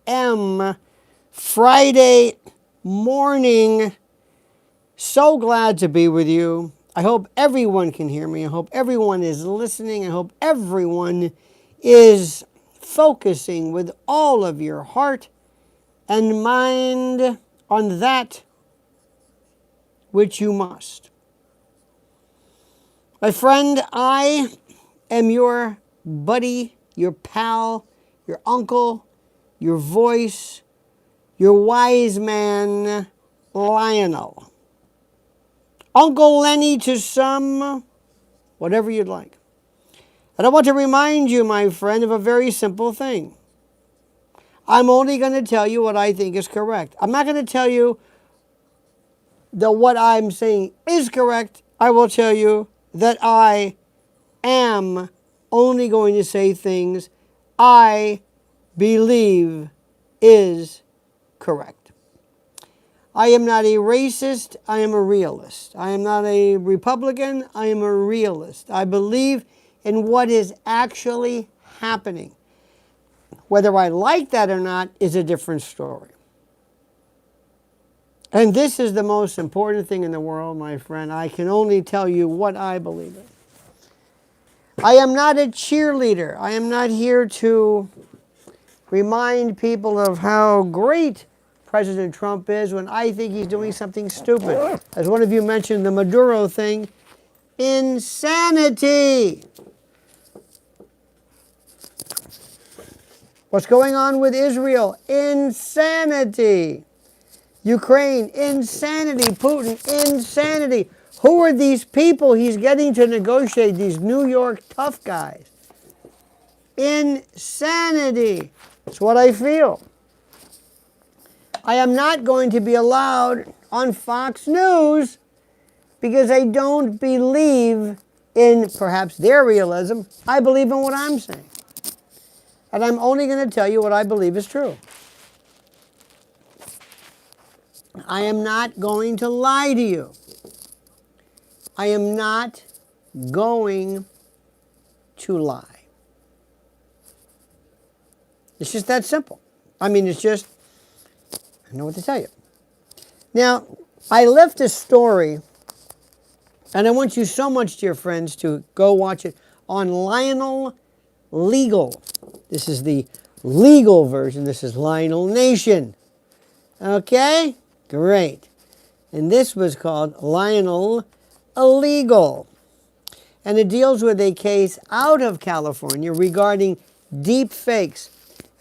a.m. Friday morning. So glad to be with you. I hope everyone can hear me. I hope everyone is listening. I hope everyone is focusing with all of your heart and mind on that which you must. My friend, I am your buddy, your pal, your uncle, your voice, your wise man, Lionel. Uncle Lenny to some, whatever you'd like. And I want to remind you, my friend, of a very simple thing. I'm only going to tell you what I think is correct. I'm not going to tell you that what I'm saying is correct. I will tell you that I am only going to say things I believe is correct. I am not a racist. I am a realist. I am not a Republican. I am a realist. I believe in what is actually happening. Whether I like that or not is a different story. And this is the most important thing in the world, my friend. I can only tell you what I believe in. I am not a cheerleader. I am not here to remind people of how great President Trump is when I think he's doing something stupid. As one of you mentioned, the Maduro thing. Insanity! What's going on with Israel? Insanity! Ukraine, insanity. Putin, insanity. Who are these people he's getting to negotiate, these New York tough guys? Insanity. That's what I feel. I am not going to be allowed on Fox News because I don't believe in perhaps their realism. I believe in what I'm saying. And I'm only going to tell you what I believe is true. I am not going to lie to you. I am not going to lie. It's just that simple. I mean, it's just, I don't know what to tell you. Now, I left a story, and I want you so much, dear friends, to go watch it on Lionel Legal. This is the legal version. This is Lionel Nation. Okay? Great. And this was called Lionel Illegal. And it deals with a case out of California regarding deep fakes.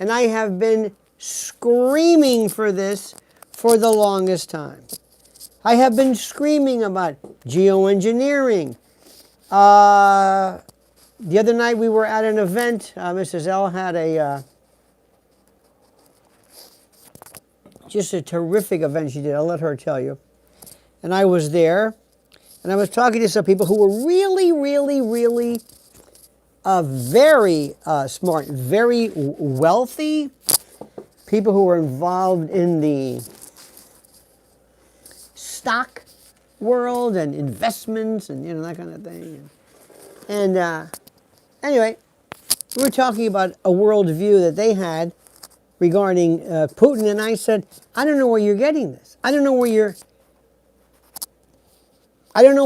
And I have been screaming for this for the longest time. I have been screaming about geoengineering. The other night we were at an event. Mrs. L had just a terrific event she did. I'll let her tell you. And I was there. And I was talking to some people who were really, really, really very smart, very wealthy, people who were involved in the stock world and investments and, that kind of thing. And anyway, we were talking about a worldview that they had regarding Putin, and I said, I don't know where you're getting this. I don't know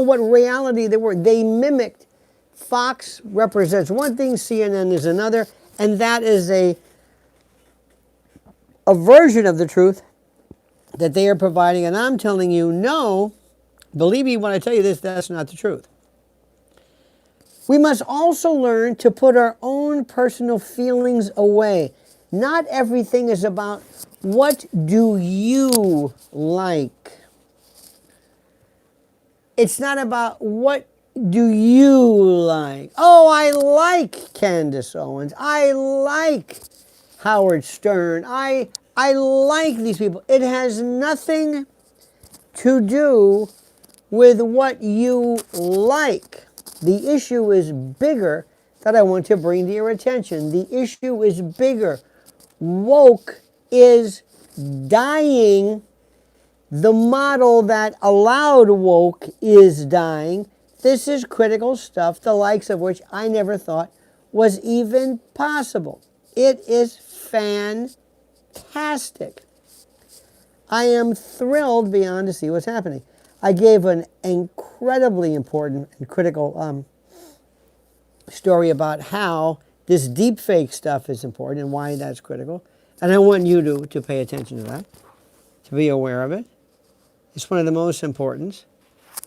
what reality they were. They mimicked. Fox represents one thing, CNN is another, and that is a version of the truth that they are providing. And I'm telling you, no, believe me when I tell you this, that's not the truth. We must also learn to put our own personal feelings away. Not everything is about what do you like. It's not about what do you like. Oh, I like Candace Owens. I like Howard Stern. I like these people. It has nothing to do with what you like. The issue is bigger that I want to bring to your attention. The issue is bigger. Woke is dying. The model that allowed woke is dying. This is critical stuff, the likes of which I never thought was even possible. It is fantastic. fantastic. I am thrilled beyond to see what's happening. I gave an incredibly important and critical story about how this deep fake stuff is important and why that's critical. And I want you to pay attention to that, to be aware of it. It's one of the most important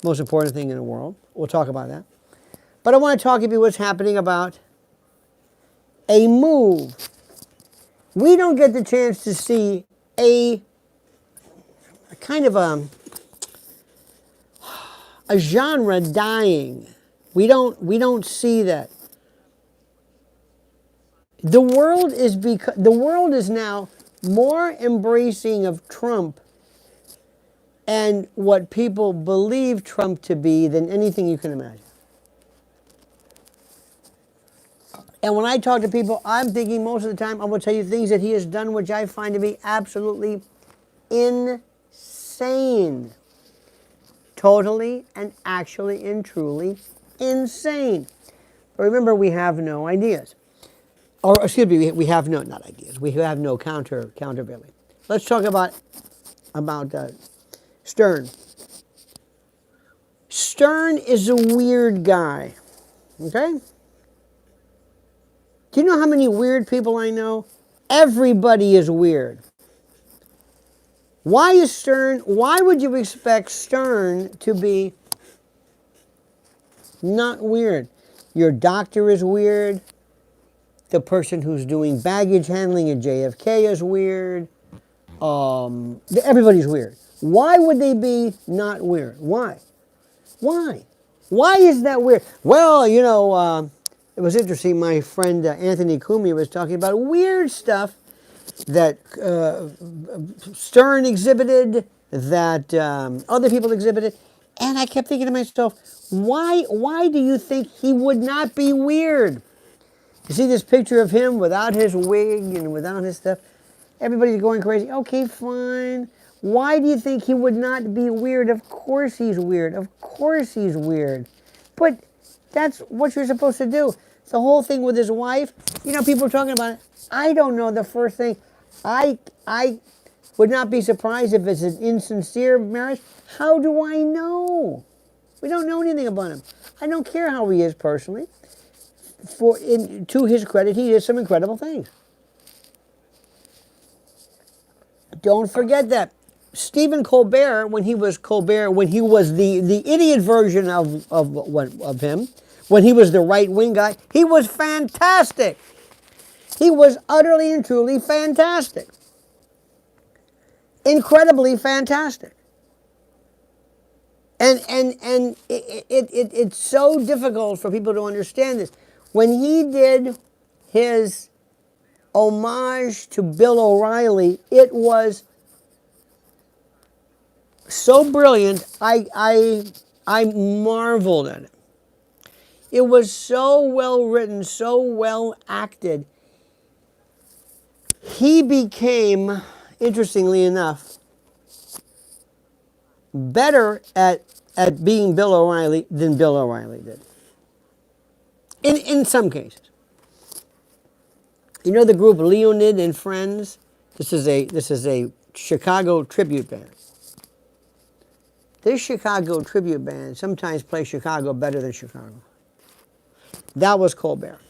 thing in the world. We'll talk about that. But I want to talk to you what's happening about a move. We don't get the chance to see a kind of a genre dying. We don't see that. The world is now more embracing of Trump and what people believe Trump to be than anything you can imagine. And when I talk to people, I'm thinking most of the time, I'm going to tell you things that he has done which I find to be absolutely insane. Totally and actually and truly insane. But remember, we have no ideas. Or, excuse me, we have no, not ideas, we have no countervailing. Let's talk about Stern. Stern is a weird guy, okay? Do you know how many weird people I know? Everybody is weird. Why would you expect Stern to be not weird? Your doctor is weird. The person who's doing baggage handling at JFK is weird. Everybody's weird. Why would they be not weird? Why? Why is that weird? Well, you know, it was interesting. My friend Anthony Kumi was talking about weird stuff that Stern exhibited, that other people exhibited. And I kept thinking to myself, why do you think he would not be weird? You see this picture of him without his wig and without his stuff? Everybody's going crazy. Okay, fine. Why do you think he would not be weird? Of course he's weird. Of course he's weird. But that's what you're supposed to do. The whole thing with his wife, you know, people are talking about it. I don't know the first thing. I would not be surprised if it's an insincere marriage. How do I know? We don't know anything about him. I don't care how he is personally. To his credit, he did some incredible things. Don't forget that Stephen Colbert, when he was the idiot version of him, when he was the right-wing guy, he was fantastic. He was utterly and truly fantastic. Incredibly fantastic. And it's so difficult for people to understand this. When he did his homage to Bill O'Reilly, it was so brilliant, I marveled at it. It was so well written, so well acted. He became, interestingly enough, better at being Bill O'Reilly than Bill O'Reilly did. In some cases. You know the group Leonid and Friends? This is a Chicago tribute band. This Chicago tribute band sometimes plays Chicago better than Chicago. That was Colbert.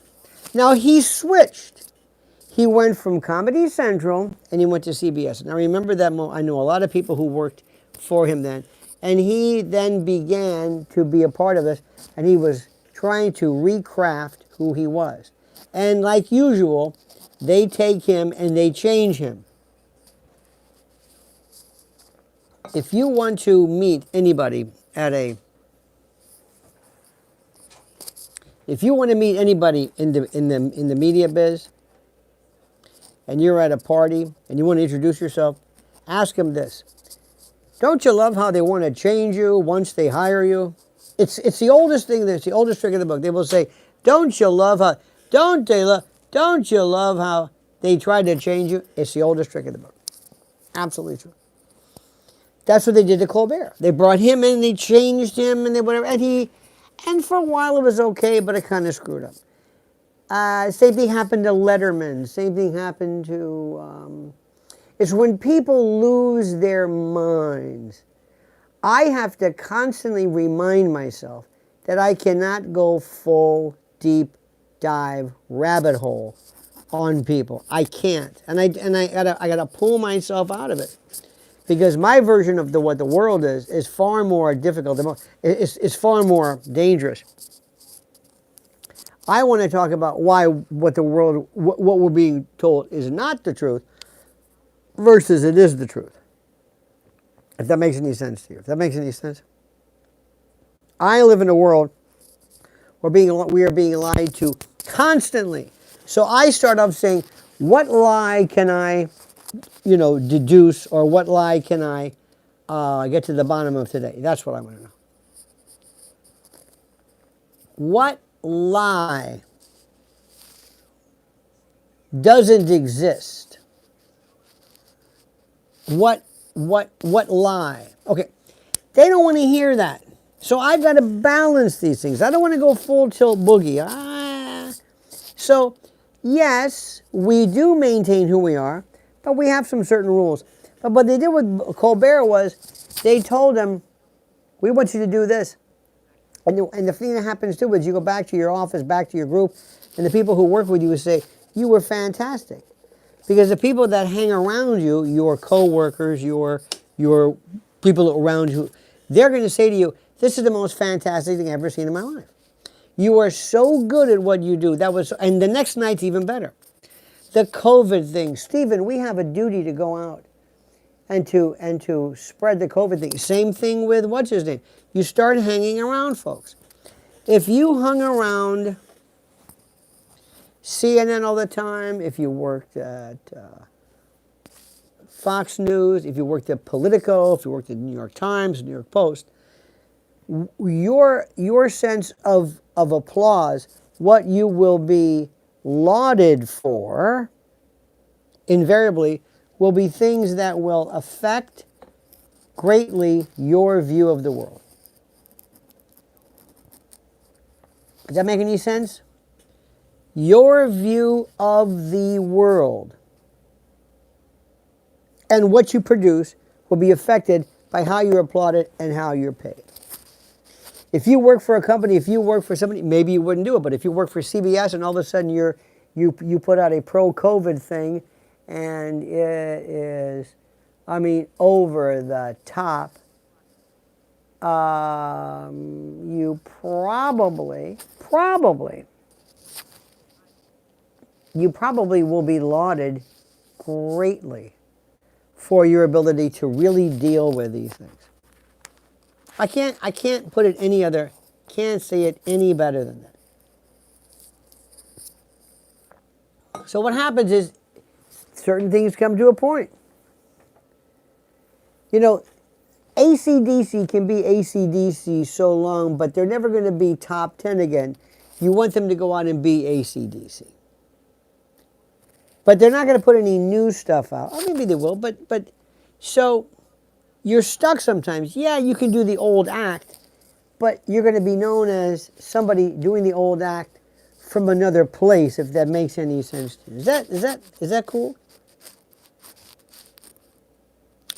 Now he switched. He went from Comedy Central and he went to CBS. Now remember that I know a lot of people who worked for him then. And he then began to be a part of this, and he was trying to recraft who he was. And like usual, they take him and they change him. If you want to meet anybody if you want to meet anybody in the media biz, and you're at a party and you want to introduce yourself, ask them this. Don't you love how they want to change you once they hire you? It's the oldest thing. It's the oldest trick in the book. They will say, don't you love how they tried to change you? It's the oldest trick in the book. Absolutely true. That's what they did to Colbert. They brought him in, they changed him, and they whatever, and for a while it was okay, but it kind of screwed up. Same thing happened to Letterman. Same thing happened to It's when people lose their minds. I have to constantly remind myself that I cannot go full, deep dive rabbit hole on people. I can't. And I gotta pull myself out of it. Because my version of what the world is far more difficult. It's far more dangerous. I want to talk about what the world, what we're being told is not the truth versus it is the truth. If that makes any sense to you. If that makes any sense. I live in a world where we are being lied to constantly. So I start off saying, what lie can I, deduce, or what lie can I get to the bottom of today? That's what I want to know. What lie doesn't exist? What lie? Okay, they don't want to hear that. So I've got to balance these things. I don't want to go full tilt boogie. So, yes, we do maintain who we are, but we have some certain rules. But what they did with Colbert was they told him, we want you to do this. And the thing that happens too is you go back to your office, back to your group, and the people who work with you will say, you were fantastic. Because the people that hang around you, your co-workers, your people around you, they're going to say to you, this is the most fantastic thing I've ever seen in my life. You are so good at what you do. And the next night's even better. The COVID thing. Stephen, we have a duty to go out and to spread the COVID thing. Same thing with, what's his name? You start hanging around, folks. If you hung around CNN all the time, if you worked at Fox News, if you worked at Politico, if you worked at the New York Times, New York Post, your sense of applause, what you will be lauded for, invariably, will be things that will affect greatly your view of the world. Does that make any sense? Your view of the world and what you produce will be affected by how you're applauded and how you're paid. If you work for a company, if you work for somebody, maybe you wouldn't do it, but if you work for CBS and all of a sudden you put out a pro-COVID thing and it is, over the top, you probably will be lauded greatly for your ability to really deal with these things. I can't put it can't say it any better than that. So what happens is certain things come to a point. AC/DC can be AC/DC so long, but they're never going to be top 10 again. You want them to go out and be AC/DC. But they're not going to put any new stuff out. Or maybe they will, but so you're stuck sometimes. Yeah, you can do the old act, but you're going to be known as somebody doing the old act from another place, if that makes any sense to you. Is that cool?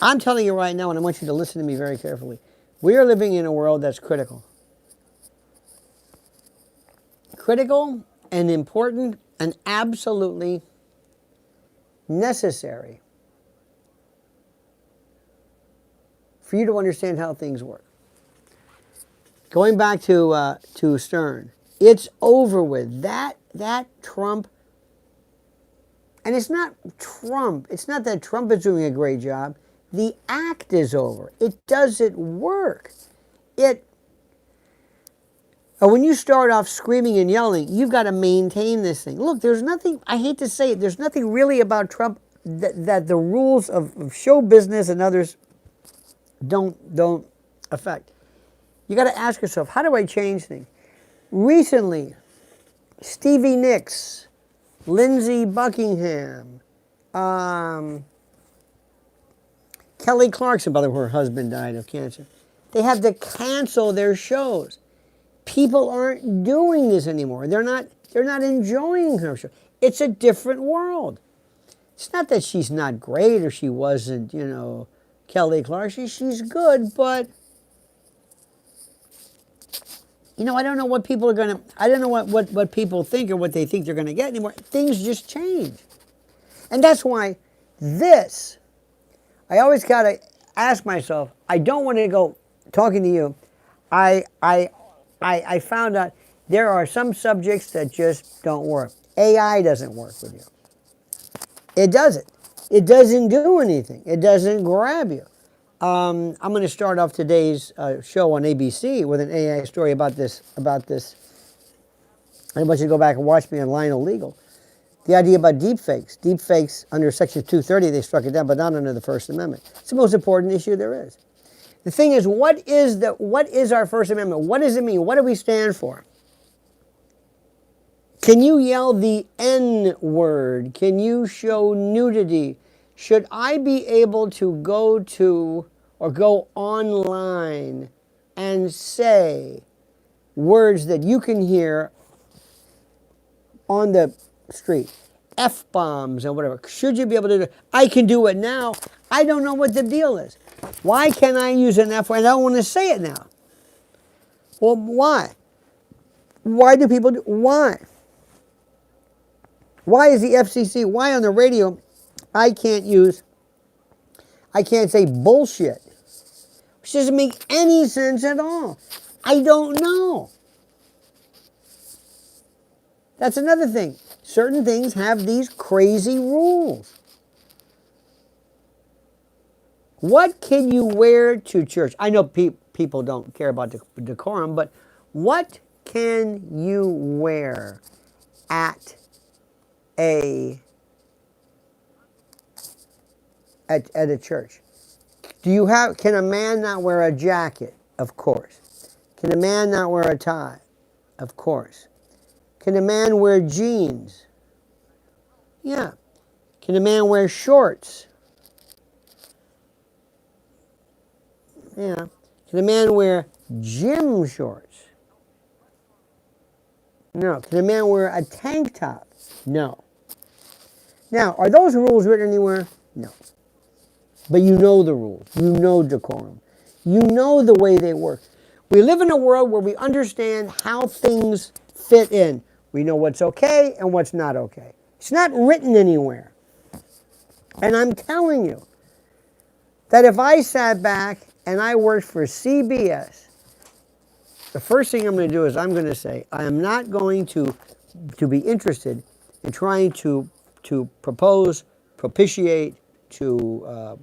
I'm telling you right now, and I want you to listen to me very carefully. We are living in a world that's critical. Critical and important and absolutely necessary for you to understand how things work. Going back to Stern, it's over with. That Trump, and it's not Trump. It's not that Trump is doing a great job. The act is over. It doesn't work. When you start off screaming and yelling, you've got to maintain this thing. Look, there's nothing, I hate to say it, there's nothing really about Trump that the rules of show business and others don't affect. You got to ask yourself, how do I change things? Recently, Stevie Nicks, Lindsey Buckingham, Kelly Clarkson, by the way, her husband died of cancer. They have to cancel their shows. People aren't doing this anymore. They're not enjoying their show. It's a different world. It's not that she's not great or she wasn't, you know, Kelly Clarkson. She's good, but, you know, I don't know what people are going to, I don't know what people think or what they think they're going to get anymore. Things just change. And that's why this, I always got to ask myself, I don't want to go talking to you. I found out there are some subjects that just don't work. AI doesn't work with you. It doesn't. It doesn't do anything. It doesn't grab you. I'm going to start off today's show on ABC with an AI story about this. I want you to go back and watch me on Lionel Legal. The idea about deepfakes. Deepfakes under Section 230, they struck it down, but not under the First Amendment. It's the most important issue there is. The thing is, what is our First Amendment? What does it mean? What do we stand for? Can you yell the N word? Can you show nudity? Should I be able to go to or go online and say words that you can hear on the street? F-bombs and whatever. Should you be able to do it? I can do it now. I don't know what the deal is. Why can't I use an F word? I don't want to say it now. Well, why? Why do people do? Why? Why is the FCC, why on the radio, I can't say bullshit? Which doesn't make any sense at all. I don't know. That's another thing. Certain things have these crazy rules. What can you wear to church? I know people don't care about decorum, but what can you wear at a church? Can a man not wear a jacket? Of course. Can a man not wear a tie? Of course. Can a man wear jeans? Yeah. Can a man wear shorts? Yeah. Can a man wear gym shorts? No. Can a man wear a tank top? No. Now, are those rules written anywhere? No. But you know the rules. You know decorum. You know the way they work. We live in a world where we understand how things fit in. We know what's okay and what's not okay. It's not written anywhere. And I'm telling you that if I sat back and I worked for CBS, the first thing I'm going to do is I'm going to say, I am not going to be interested in trying to propose, propitiate, to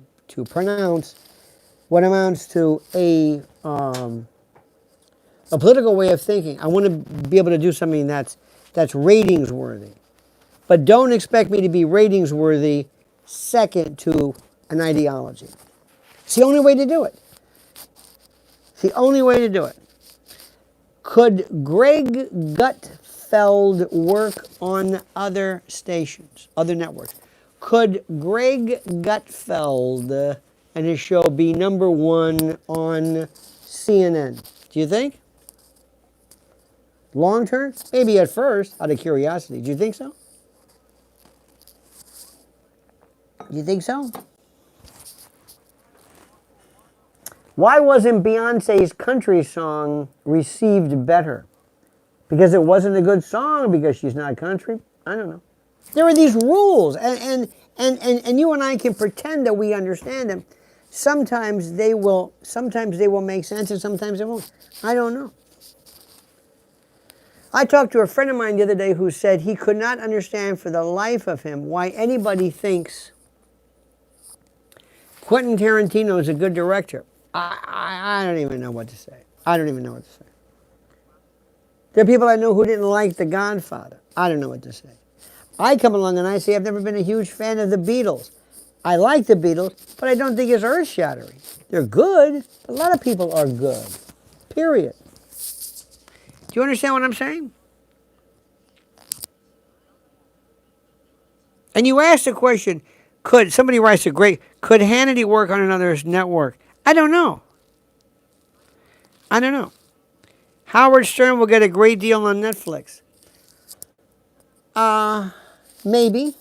pronounce what amounts to a political way of thinking. I want to be able to do something that's ratings worthy. But don't expect me to be ratings worthy second to an ideology. It's the only way to do it. It's the only way to do it. Could Greg Gutfeld work on other stations, other networks? Could Greg Gutfeld and his show be number one on CNN? Do you think? Long term? Maybe at first, out of curiosity. Do you think so? Do you think so? Why wasn't Beyonce's country song received better? Because it wasn't a good song? Because she's not country? I don't know. There are these rules, and you and I can pretend that we understand them. Sometimes they will make sense, and sometimes they won't. I don't know. I talked to a friend of mine the other day who said he could not understand for the life of him why anybody thinks Quentin Tarantino is a good director. I don't even know what to say. I don't even know what to say. There are people I know who didn't like The Godfather. I don't know what to say. I come along and I say I've never been a huge fan of the Beatles. I like the Beatles, but I don't think it's earth-shattering. They're good. A lot of people are good. Period. Do you understand what I'm saying? And you ask the question, somebody writes could Hannity work on another network? I don't know. I don't know. Howard Stern will get a great deal on Netflix. Maybe.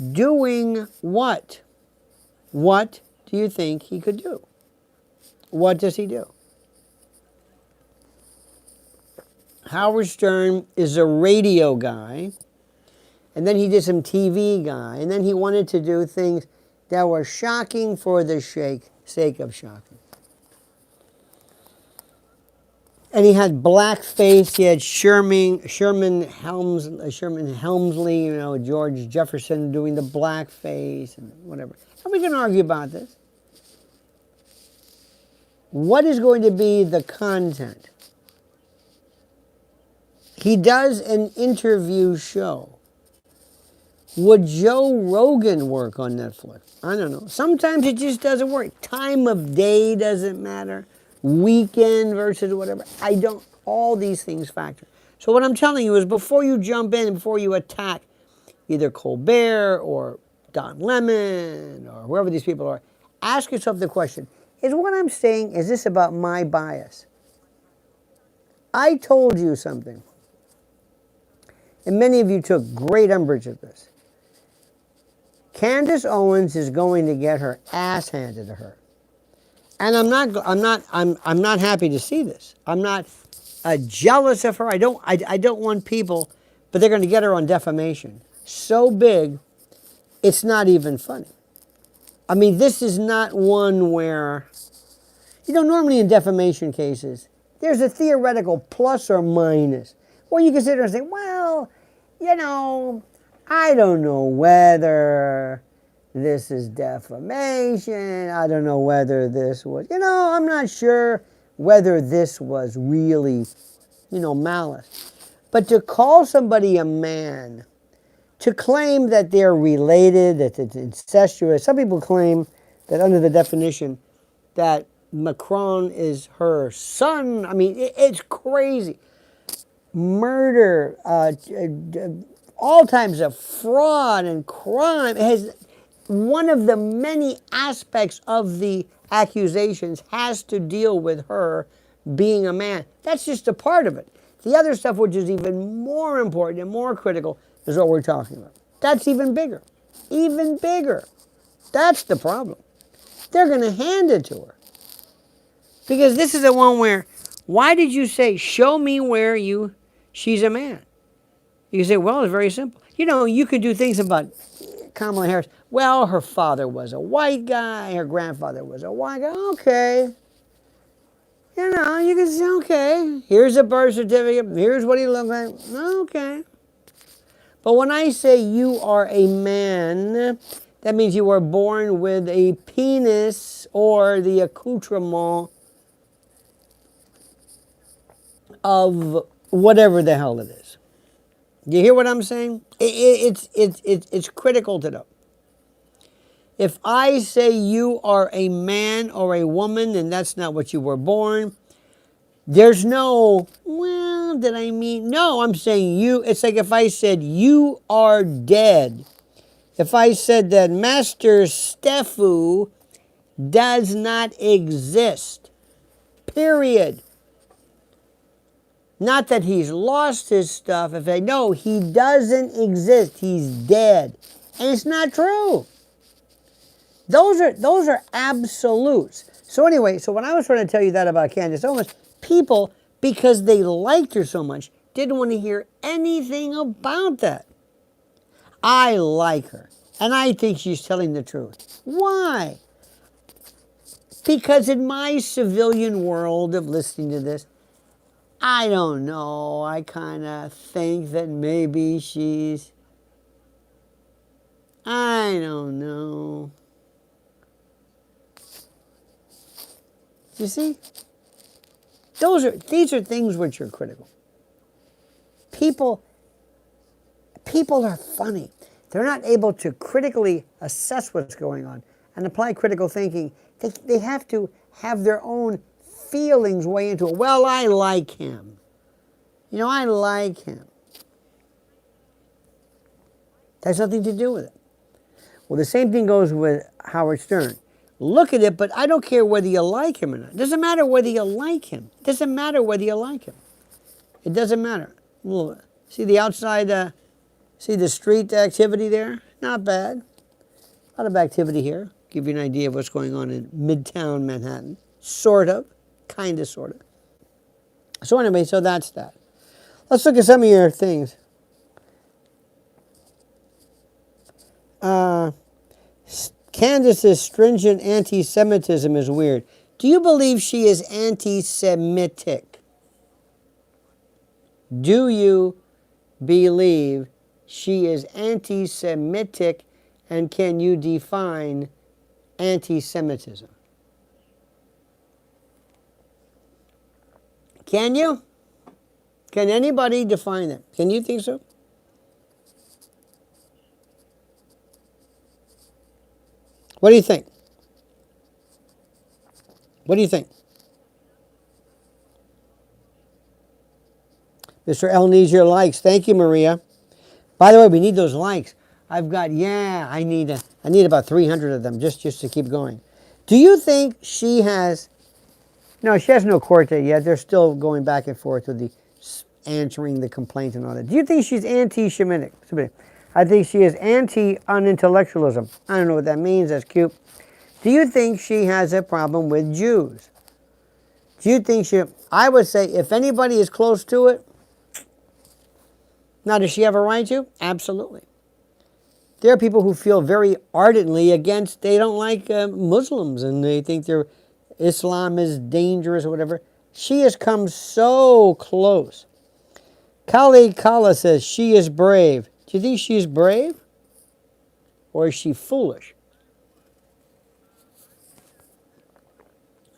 Doing what? What do you think he could do? What does he do? Howard Stern is a radio guy, and then he did some TV guy, and then he wanted to do things that were shocking for the sake of shocking. And he had blackface. He had Sherman Helmsley, you know, George Jefferson doing the blackface and whatever. And we can argue about this. What is going to be the content? He does an interview show. Would Joe Rogan work on Netflix? I don't know. Sometimes it just doesn't work. Time of day doesn't matter. Weekend versus whatever. All these things factor. So what I'm telling you is before you jump in and before you attack either Colbert or Don Lemon or whoever these people are, ask yourself the question, is what I'm saying, is this about my bias? I told you something. And many of you took great umbrage at this. Candace Owens is going to get her ass handed to her. And I'm not happy to see this. I'm not jealous of her. I don't want people, but they're going to get her on defamation. So big, it's not even funny. I mean, this is not one where, you know, normally in defamation cases, there's a theoretical plus or minus. Well, you can sit there and say, well, you know, I don't know whether this is defamation. I don't know whether this was, you know, I'm not sure whether this was really, you know, malice. But to call somebody a man, to claim that they're related, that it's incestuous, some people claim that under the definition that Macron is her son. I mean, it's crazy. Murder, all types of fraud and crime. It has, one of the many aspects of the accusations has to deal with her being a man. That's just a part of it. The other stuff, which is even more important and more critical, is what we're talking about. That's even bigger. Even bigger. That's the problem. They're going to hand it to her. Because this is the one where, why did you say, show me where she's a man? You can say, well, it's very simple. You know, you could do things about Kamala Harris. Well, her father was a white guy. Her grandfather was a white guy. Okay. You know, you can say, okay, here's a birth certificate. Here's what he looked like. Okay. But when I say you are a man, that means you were born with a penis or the accoutrement of whatever the hell it is. Do you hear what I'm saying? It's critical to know. If I say you are a man or a woman and that's not what you were born, there's no, well, did I mean? No, I'm saying you. It's like if I said you are dead. If I said that Master Steffu does not exist, period. Not that he's lost his stuff. If I know he doesn't exist, he's dead. And it's not true. Those are absolutes. So anyway, so when I was trying to tell you that about Candace Owens, people, because they liked her so much, didn't want to hear anything about that. I like her, and I think she's telling the truth. Why? Because in my civilian world of listening to this, I don't know, I kind of think that maybe she's, I don't know. You see? These are things which are critical. People are funny. They're not able to critically assess what's going on and apply critical thinking. They have to have their own feelings weigh into it. Well, I like him. You know, I like him. That has nothing to do with it. Well, the same thing goes with Howard Stern. Look at it, but I don't care whether you like him or not. It doesn't matter whether you like him. It doesn't matter whether you like him. It doesn't matter. Well, see the outside, see the street activity there? not bad. A lot of activity here. Give you an idea of what's going on in Midtown Manhattan. Sort of. Kind of, sort of. So anyway, so that's that. Let's look at some of your things. Candace's stringent anti-Semitism is weird. Do you believe she is anti-Semitic? Do you believe she is anti-Semitic, and can you define anti-Semitism? Can you? Can anybody define that? Can you think so? What do you think? What do you think? Mr. L needs your likes. Thank you, Maria. By the way, we need those likes. I've got, I need about 300 of them just to keep going. Do you think she has, no, she has no court date yet. They're still going back and forth with the answering the complaint and all that. Do you think she's anti-Semitic? I think she is anti-unintellectualism. I don't know what that means. That's cute. Do you think she has a problem with Jews? Do you think she, I would say if anybody is close to it, now does she have a right to? Absolutely. There are people who feel very ardently against, they don't like Muslims and they think Islam is dangerous or whatever. She has come so close. Kali Kala says she is brave. Do you think she's brave? Or is she foolish?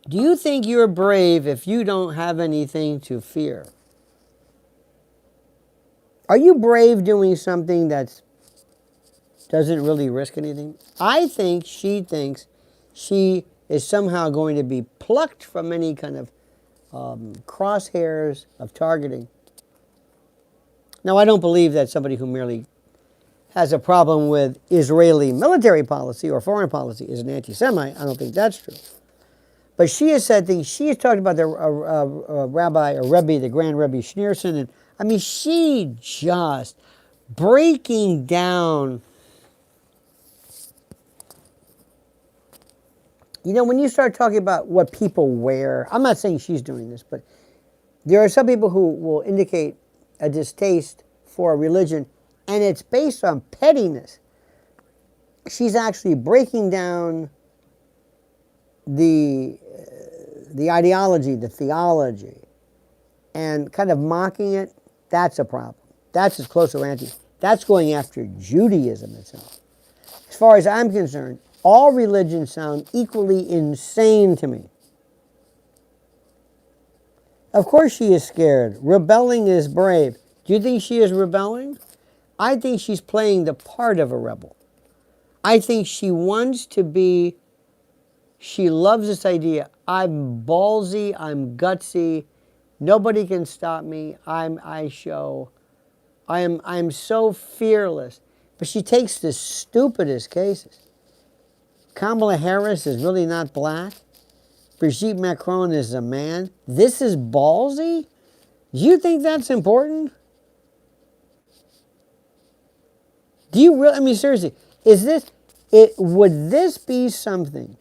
Do you think you're brave if you don't have anything to fear? Are you brave doing something that doesn't really risk anything? I think she thinks she is somehow going to be plucked from any kind of crosshairs of targeting. Now, I don't believe that somebody who merely has a problem with Israeli military policy or foreign policy is an anti-Semite. I don't think that's true. But she has said things. She has talked about the rabbi or Rebbe, the Grand Rebbe Schneerson. And I mean, she just breaking down. You know, when you start talking about what people wear, I'm not saying she's doing this, but there are some people who will indicate a distaste for a religion, and it's based on pettiness. She's actually breaking down the ideology, the theology, and kind of mocking it. That's a problem. That's as close to anti. That's going after Judaism itself. As far as I'm concerned, all religions sound equally insane to me. Of course she is scared. Rebelling is brave. Do you think she is rebelling? I think she's playing the part of a rebel. I think she wants to be, she loves this idea. I'm ballsy, I'm gutsy, nobody can stop me, I'm so fearless. But she takes the stupidest cases. Kamala Harris is really not black. Brigitte Macron is a man. This is ballsy? Do you think that's important? Do you really, I mean, seriously, would this be something?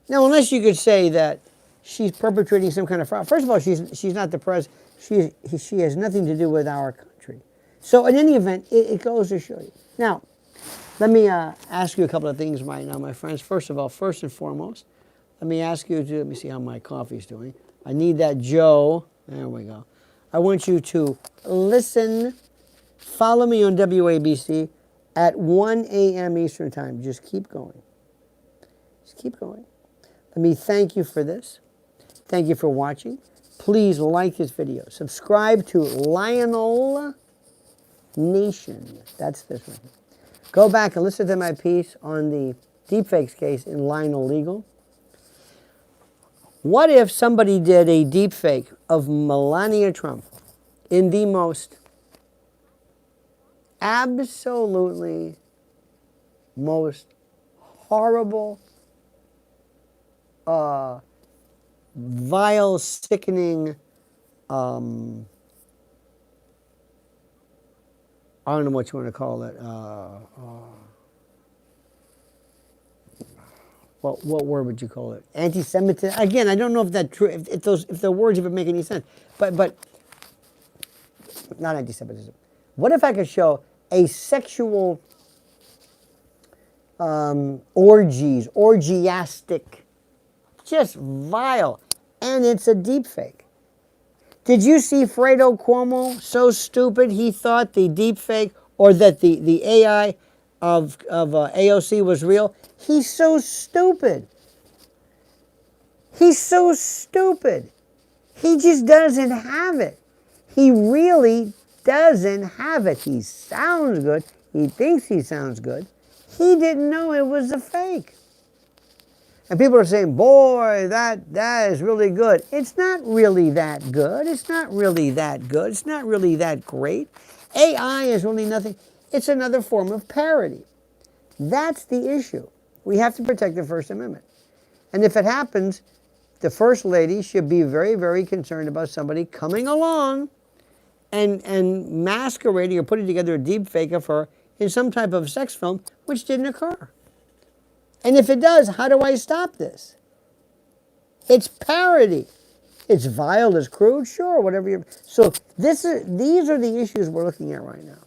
Now, unless you could say that she's perpetrating some kind of fraud. First of all, she's not the president. She has nothing to do with our country. So in any event, it goes to show you. Now, let me ask you a couple of things right now, my friends. First of all, first and foremost, let me ask you to, let me see how my coffee's doing. I need that Joe. There we go. I want you to listen. Follow me on WABC at 1 a.m. Eastern Time. Just keep going. Just keep going. Let me thank you for this. Thank you for watching. Please like this video. Subscribe to Lionel Nation. That's this one. Go back and listen to my piece on the deepfakes case in Lionel Legal. What if somebody did a deepfake of Melania Trump in the most absolutely most horrible, vile, sickening, I don't know what you want to call it, what word would you call it? Anti-Semitism. Again, I don't know if that true. If the words even make any sense. But not anti-Semitism. What if I could show a sexual orgiastic, just vile, and it's a deep fake. Did you see Fredo Cuomo so stupid he thought the deep fake or that the AI of AOC was real? He's so stupid. He's so stupid. He just doesn't have it. He really doesn't have it. He sounds good. He thinks he sounds good. He didn't know it was a fake. And people are saying, boy, that is really good. It's not really that good. It's not really that good. It's not really that great. AI is really nothing. It's another form of parody. That's the issue. We have to protect the First Amendment. And if it happens, the First Lady should be very, very concerned about somebody coming along and masquerading or putting together a deep fake of her in some type of sex film, which didn't occur. And if it does, how do I stop this? It's parody. It's vile, it's crude, sure, whatever you... So these are the issues we're looking at right now.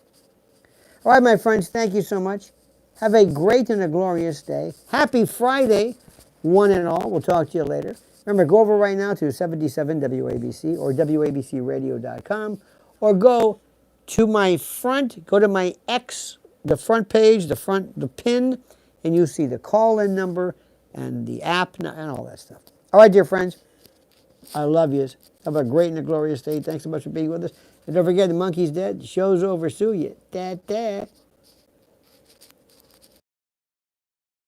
All right, my friends, thank you so much. Have a great and a glorious day. Happy Friday, one and all. We'll talk to you later. Remember, go over right now to 77 WABC or WABCradio.com, or go to my front, go to my X, the front page, the pin, and you see the call-in number and the app and all that stuff. All right, dear friends, I love you. Have a great and a glorious day. Thanks so much for being with us. And don't forget, the monkey's dead. The show's over. Sue you. Dad.